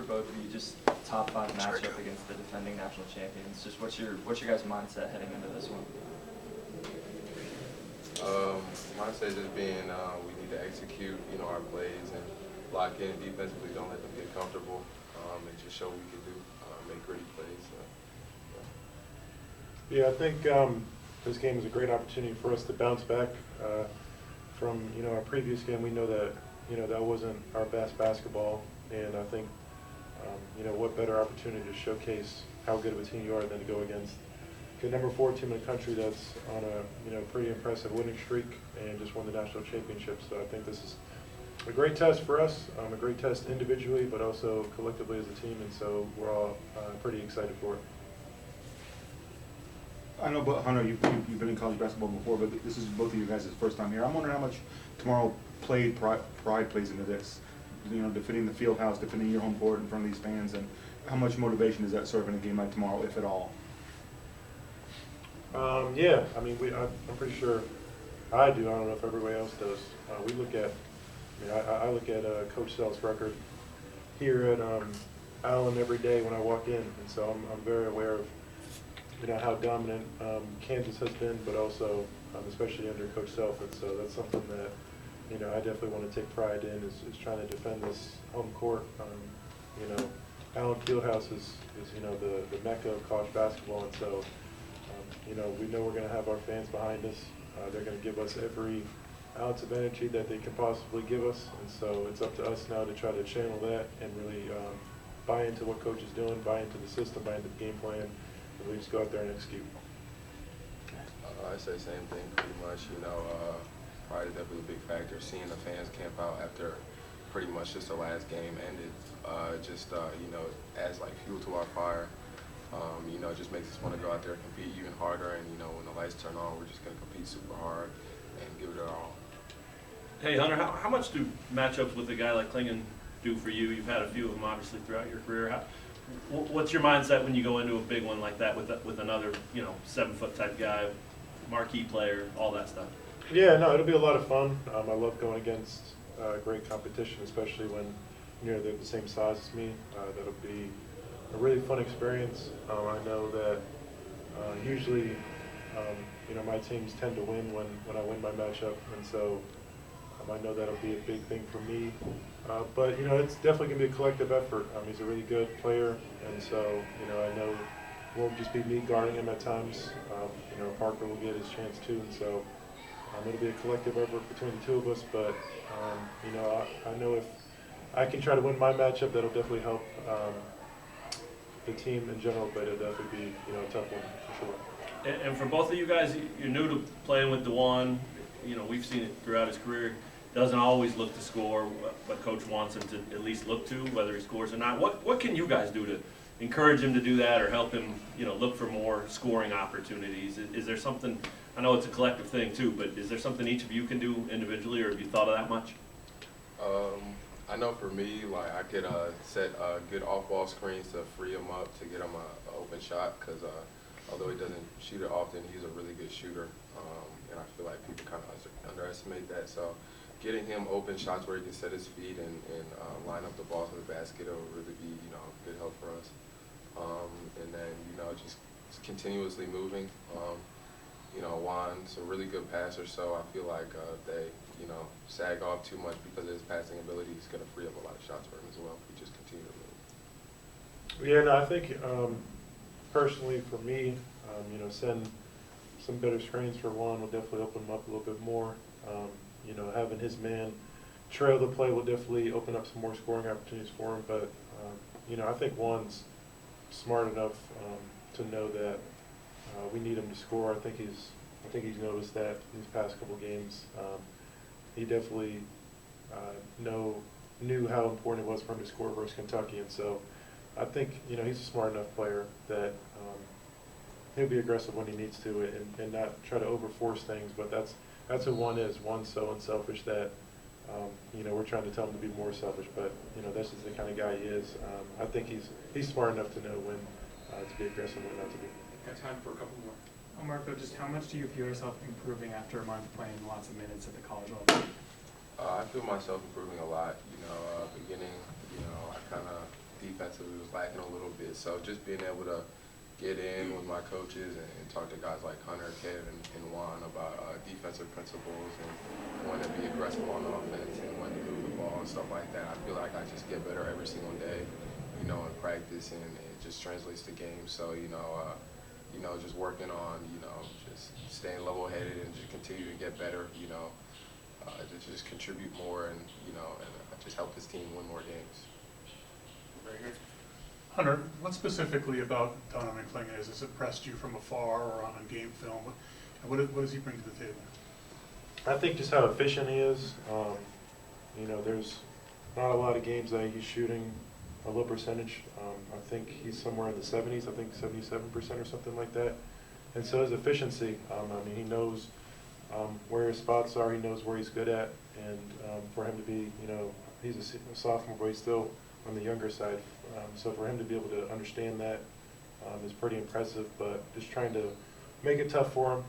both of you, just top 5 matchup against the defending national champions. Just what's your guys' mindset heading into this one? Mindset just being we need to execute, our plays and lock in defensively. Don't let them get comfortable, and just show what we can do. Make gritty plays. Yeah, I think this game is a great opportunity for us to bounce back from our previous game. We know that that wasn't our best basketball, and I think what better opportunity to showcase how good of a team you are than to go against the number 4 team in the country that's on a pretty impressive winning streak and just won the national championship. So I think this is a great test for us, a great test individually, but also collectively as a team, and so we're all pretty excited for it. I know, but Hunter, you've been in college basketball before, but this is both of you guys' first time here. I'm wondering how much tomorrow pride plays into this. Defending the field house, defending your home court in front of these fans, and how much motivation does that serve in a game like tomorrow, if at all? Yeah, I mean, I'm pretty sure I do. I don't know if everybody else does. We look at, I look at Coach Self's record here at Allen every day when I walk in, and so I'm very aware of how dominant Kansas has been, but also especially under Coach Self, and so that's something that I definitely want to take pride in is trying to defend this home court. Allen Fieldhouse is the mecca of college basketball, and so we know we're going to have our fans behind us. They're going to give us every ounce of energy that they can possibly give us, and so it's up to us now to try to channel that and really buy into what Coach is doing, buy into the system, buy into the game plan, and we just go out there and execute. I say the same thing pretty much. Pride is definitely a big factor. Seeing the fans camp out after pretty much just the last game ended, adds like fuel to our fire. It just makes us want to go out there and compete even harder. And when the lights turn on, we're just going to compete super hard and give it our all. Hey Hunter, how much do matchups with a guy like Klingon do for you? You've had a few of them obviously throughout your career. What's your mindset when you go into a big one like that with another 7-foot type guy, marquee player, all that stuff? Yeah, no, it'll be a lot of fun. I love going against great competition, especially when they're the same size as me. That'll be a really fun experience. I know that usually, my teams tend to win when I win my matchup, and so I know that'll be a big thing for me. But it's definitely gonna be a collective effort. He's a really good player, and so I know it won't just be me guarding him at times. Parker will get his chance too, and so it'll be a collective effort between the two of us. But I know if I can try to win my matchup, that'll definitely help the team in general, but it'll definitely be a tough one for sure. And for both of you guys, you're new to playing with DeJuan. We've seen it throughout his career. Doesn't always look to score, but Coach wants him to at least look to, whether he scores or not. What can you guys do to encourage him to do that, or help him, look for more scoring opportunities? Is there something? I know it's a collective thing too, but is there something each of you can do individually, or have you thought of that much? I know for me, I could set good off-ball screens to free him up to get him an open shot, because although he doesn't shoot it often, he's a really good shooter, and I feel like people kind of underestimate that. So getting him open shots where he can set his feet and line up the ball to the basket will really be good help for us. And then just continuously moving. Juan's a really good passer, so I feel like they sag off too much because of his passing ability. He's going to free up a lot of shots for him as well if we just continue to move. Yeah, no, I think personally for me, send some better screens for Juan will definitely open him up a little bit more. Having his man trail the play will definitely open up some more scoring opportunities for him. But I think Juan's smart enough to know that we need him to score. I think he's noticed that these past couple games. He definitely knew how important it was for him to score versus Kentucky, and so I think he's a smart enough player that he'll be aggressive when he needs to and not try to overforce things. But that's who Juan is. Juan's so unselfish that we're trying to tell him to be more selfish, but that's just the kind of guy he is. I think he's smart enough to know when to be aggressive and when not to be. Got time for a couple more. Elmarko, just how much do you feel yourself improving after a month playing lots of minutes at the college level? I feel myself improving a lot. Beginning, I kind of lacking a little bit. So just being able to get in with my coaches and talk to guys like Hunter, Kevin, and Juan about defensive principles and when to be aggressive on offense and when to move the ball and stuff like that. I feel like I just get better every single day, you know, in practice, and it just translates to games. So, you know, just working on, you know, just staying level-headed and just continue to get better, you know, to just contribute more and, you know, and just help this team win more games. Very good. Hunter, what specifically about Donovan Clingan has impressed you from afar or on game film? What does he bring to the table? I think just how efficient he is. You know, there's not a lot of games that he's shooting a low percentage. I think he's somewhere in the 70s, I think 77% or something like that. And so his efficiency, I mean, he knows where his spots are, he knows where he's good at, and for him to be, you know, he's a sophomore, but he's still on the younger side. So for him to be able to understand that is pretty impressive, but just trying to make it tough for him,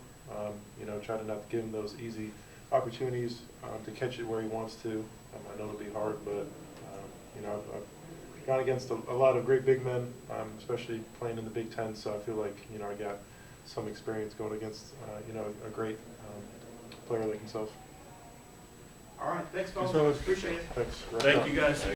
you know, try to not give him those easy opportunities to catch it where he wants to. I know it'll be hard, but, you know, I've gone against a lot of great big men, especially playing in the Big Ten, so I feel like, you know, I got some experience going against, you know, a great player like himself. All right, thanks, fellas. Thanks, fellas. Appreciate it. Thanks. Thank you, guys.